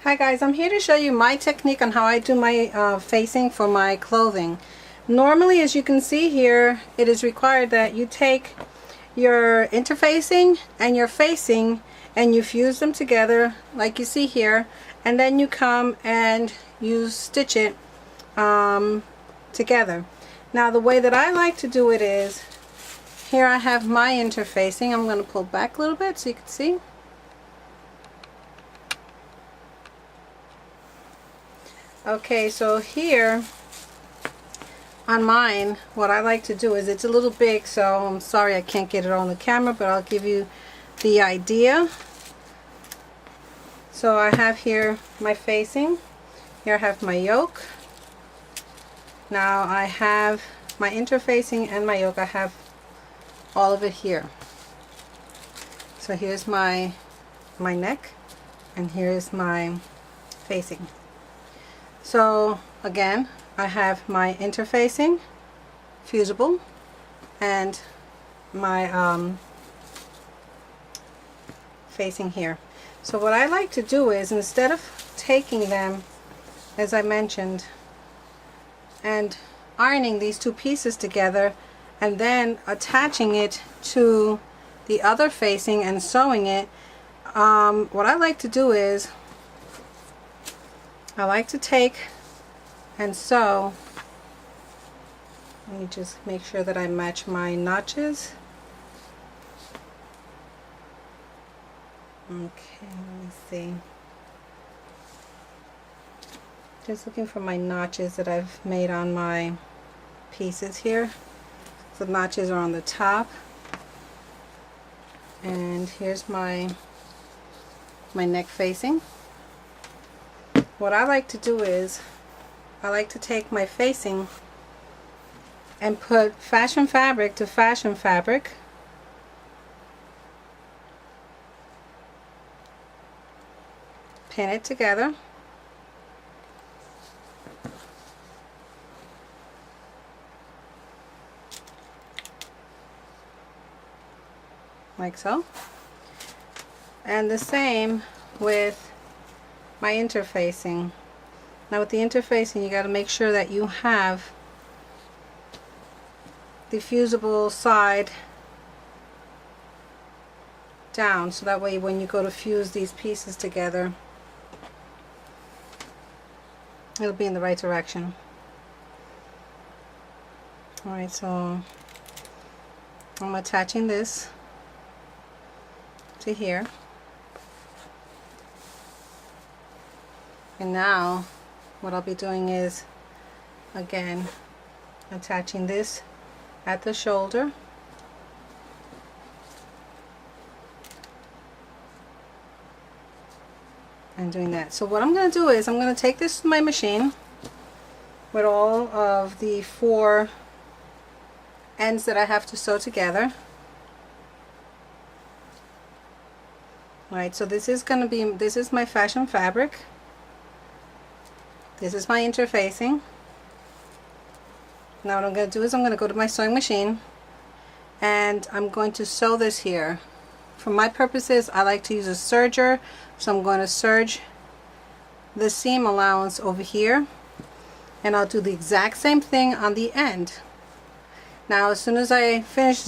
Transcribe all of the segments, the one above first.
Hi guys, I'm here to show you my technique on how I do my facing for my clothing. Normally, as you can see here, it is required that you take your interfacing and your facing and you fuse them together like you see here, and then you come and you stitch it together. Now the way that I like to do it is, here I have my interfacing. I'm going to pull back a little bit so you can see. Okay, so here on mine, what I like to do is, it's a little big, so I'm sorry I can't get it on the camera, but I'll give you the idea. So I have here my facing, here I have my yoke. Now I have my interfacing and my yoke, I have all of it here. So here's my neck, and here's my facing. So again, I have my interfacing, fusible, and my facing here. So what I like to do is, instead of taking them, as I mentioned, and ironing these two pieces together and then attaching it to the other facing and sewing it, what I like to do is, I like to take and sew. Let me just make sure that I match my notches. Okay, let me see. Just looking for my notches that I've made on my pieces here. The notches are on the top. And here's my neck facing. What I like to do is, I like to take my facing and put fashion fabric to fashion fabric, pin it together, like so, and the same with my interfacing. Now with the interfacing, you got to make sure that you have the fusible side down, so that way when you go to fuse these pieces together, it'll be in the right direction. Alright, so I'm attaching this to here. And now what I'll be doing is, again, attaching this at the shoulder, and doing that. So what I'm going to do is, I'm going to take this to my machine with all of the 4 ends that I have to sew together. Alright, so this is going to be, this is my fashion fabric. This is my interfacing. Now what I'm going to do is, I'm going to go to my sewing machine and I'm going to sew this here. For my purposes, I like to use a serger, so I'm going to serge the seam allowance over here, and I'll do the exact same thing on the end. Now as soon as I finish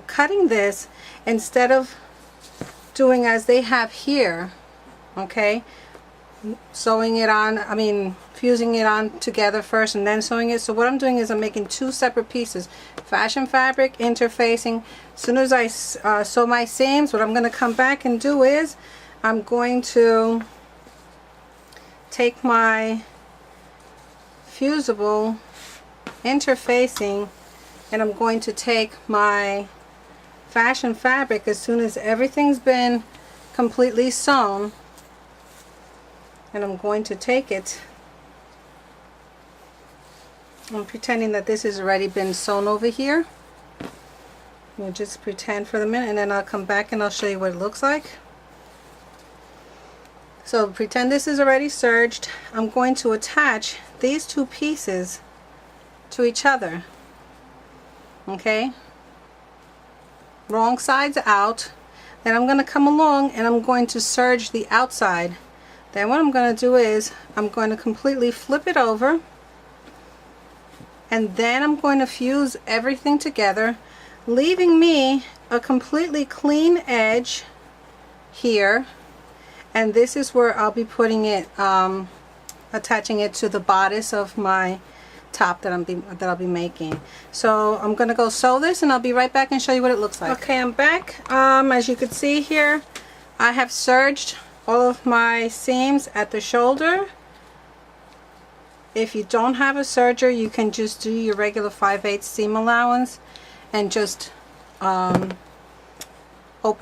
cutting this, instead of doing as they have here, okay, sewing it on, fusing it on together first and then sewing it. So what I'm doing is, I'm making 2 separate pieces, fashion fabric, interfacing. As soon as I sew my seams, what I'm going to come back and do is, I'm going to take my fusible interfacing and I'm going to take my fashion fabric as soon as everything's been completely sewn, and I'm going to take it, I'm pretending that this has already been sewn over here. We'll just pretend for the minute, and then I'll come back and I'll show you what it looks like. So pretend this is already serged. I'm going to attach these 2 pieces to each other. Okay? Wrong sides out. Then I'm going to come along and I'm going to serge the outside Then what I'm going to do is I'm going to completely flip it over, and then I'm going to fuse everything together, leaving me a completely clean edge here. And this is where I'll be putting it, attaching it to the bodice of my top that I'll be making. So I'm gonna go sew this, and I'll be right back and show you what it looks like. Okay, I'm back. As you can see here, I have serged all of my seams at the shoulder. If you don't have a serger, you can just do your regular 5/8 seam allowance and just open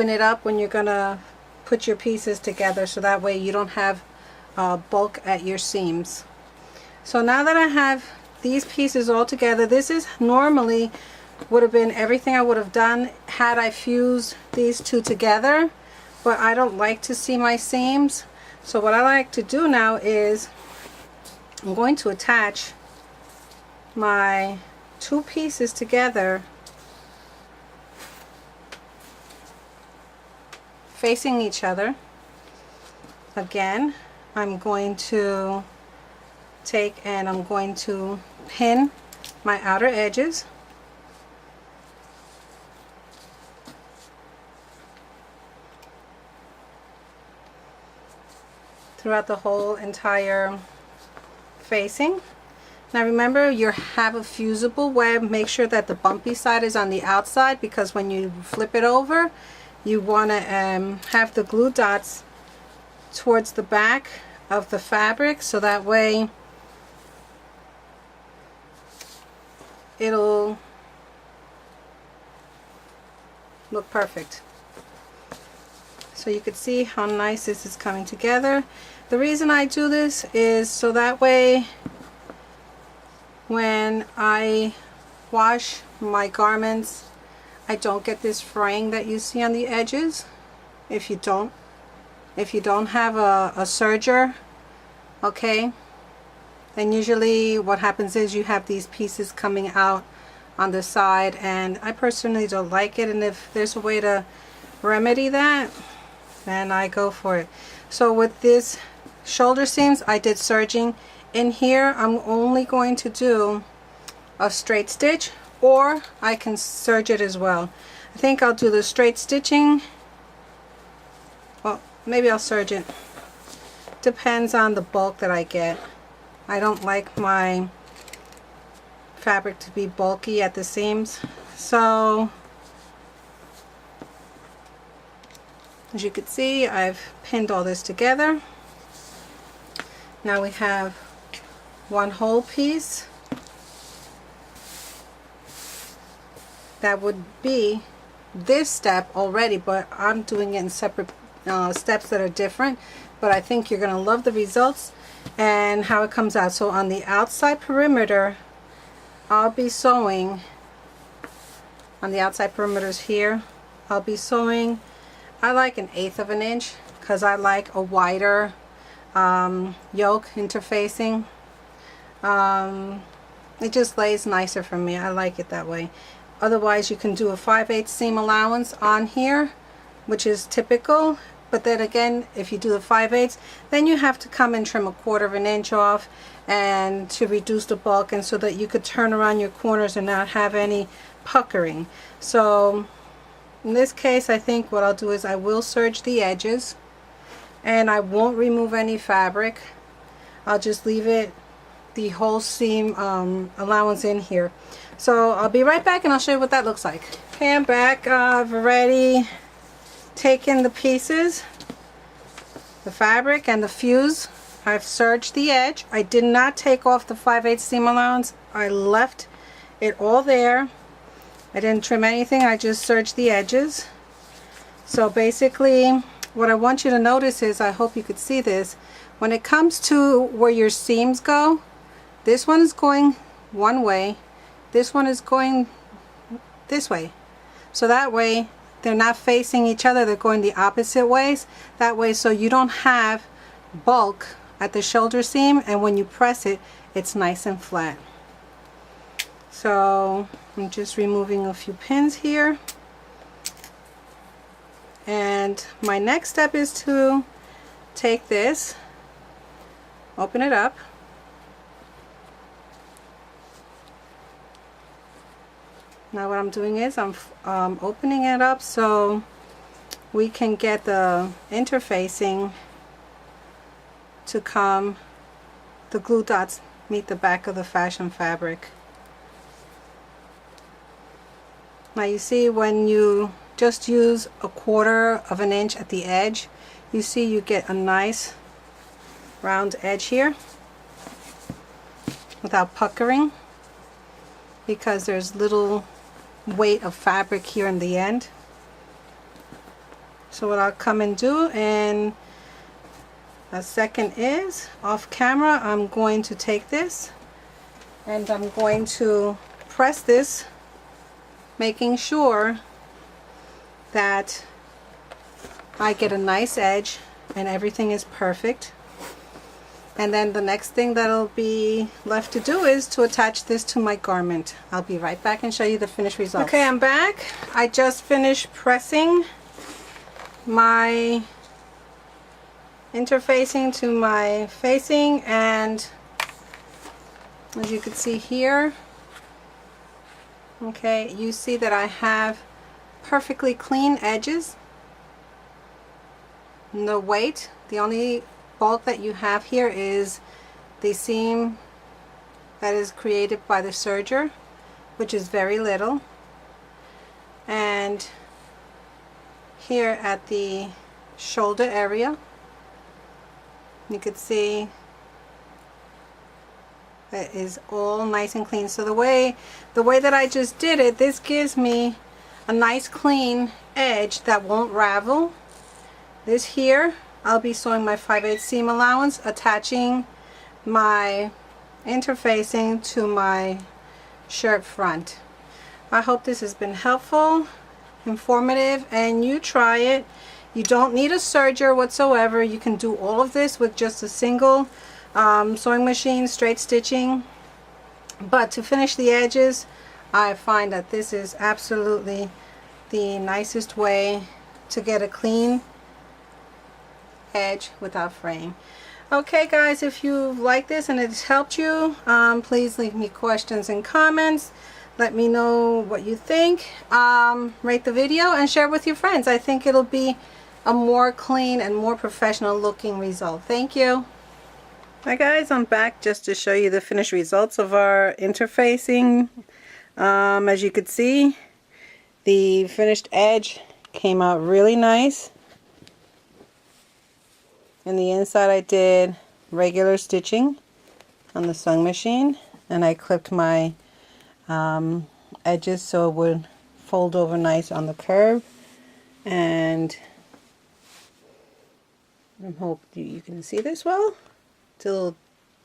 it up when you're gonna put your pieces together, so that way you don't have bulk at your seams. So now that I have these pieces all together, this is normally would have been everything I would have done had I fused these two together, but I don't like to see my seams. So what I like to do now is I'm going to attach my two pieces together facing each other. Again, I'm going to take and I'm going to pin my outer edges. Throughout the whole entire facing. Now remember, you have a fusible web. Make sure that the bumpy side is on the outside, because when you flip it over, you want to have the glue dots towards the back of the fabric, so that way it'll look perfect. So you can see how nice this is coming together. The reason I do this is so that way when I wash my garments, I don't get this fraying that you see on the edges. If you don't have a serger, okay, then usually what happens is you have these pieces coming out on the side, and I personally don't like it. And if there's a way to remedy that, then I go for it. So with this shoulder seams, I did serging. In here, I'm only going to do a straight stitch, or I can serge it as well. I think I'll do the straight stitching. Well, maybe I'll serge it. Depends on the bulk that I get. I don't like my fabric to be bulky at the seams. So as you can see, I've pinned all this together. Now we have one whole piece. That would be this step already, but I'm doing it in separate steps that are different. But I think you're going to love the results and how it comes out. So on the outside perimeter, I'll be sewing on the outside perimeters here. I'll be sewing, I like 1/8 of an inch, because I like a wider yoke interfacing. It just lays nicer for me. I like it that way. Otherwise, you can do a 5/8 seam allowance on here, which is typical. But then again, if you do the 5/8, then you have to come and trim 1/4 of an inch off, and to reduce the bulk, and so that you could turn around your corners and not have any puckering. So in this case, I think what I'll do is I will serge the edges, and I won't remove any fabric. I'll just leave it, the whole seam allowance in here. So I'll be right back and I'll show you what that looks like. Okay, I'm back. I've already taken the pieces, the fabric and the fuse. I've serged the edge. I did not take off the 5/8 seam allowance. I left it all there. I didn't trim anything. I just serged the edges. So basically what I want you to notice is, I hope you could see this, when it comes to where your seams go, this one is going one way, this one is going this way. So that way they're not facing each other, they're going the opposite ways. That way, so you don't have bulk at the shoulder seam, and when you press it, it's nice and flat. So I'm just removing a few pins here. And my next step is to take this open it up. Now what I'm doing is I'm opening it up so we can get the interfacing to come, the glue dots meet the back of the fashion fabric. Now you see when you just use 1/4 of an inch at the edge, you see you get a nice round edge here without puckering, because there's little weight of fabric here in the end. So what I'll come and do in a second is, off camera, I'm going to take this and I'm going to press this, making sure that I get a nice edge and everything is perfect. And then the next thing that'll be left to do is to attach this to my garment. I'll be right back and show you the finished result. Okay, I'm back. I just finished pressing my interfacing to my facing, and as you can see here, okay, you see that I have perfectly clean edges. No weight. The only bulk that you have here is the seam that is created by the serger, which is very little, and here at the shoulder area you could see that is all nice and clean. So the way that I just did it, this gives me a nice clean edge that won't ravel. This here, I'll be sewing my 5/8 seam allowance, attaching my interfacing to my shirt front. I hope this has been helpful, informative, and you try it. You don't need a serger whatsoever. You can do all of this with just a single sewing machine, straight stitching. But to finish the edges, I find that this is absolutely the nicest way to get a clean edge without fraying. Okay guys, if you like this and it's helped you, please leave me questions and comments. Let me know what you think. Rate the video and share with your friends. I think it'll be a more clean and more professional looking result. Thank you. Hi guys, I'm back just to show you the finished results of our interfacing. As you could see, the finished edge came out really nice. In the inside I did regular stitching on the sewing machine, and I clipped my edges so it would fold over nice on the curve. And I hope you can see this well. It's a little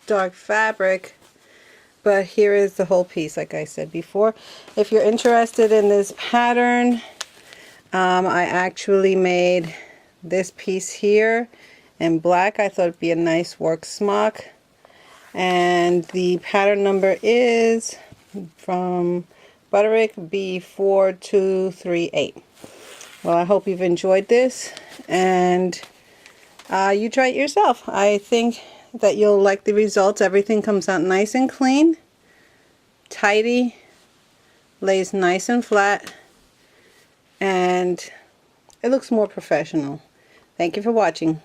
dark fabric, but here is the whole piece, like I said before. If you're interested in this pattern, I actually made this piece here in black. I thought it'd be a nice work smock, and the pattern number is from Butterick B4238. Well, I hope you've enjoyed this, and you try it yourself. I think that you'll like the results. Everything comes out nice and clean, tidy, lays nice and flat, and it looks more professional. Thank you for watching.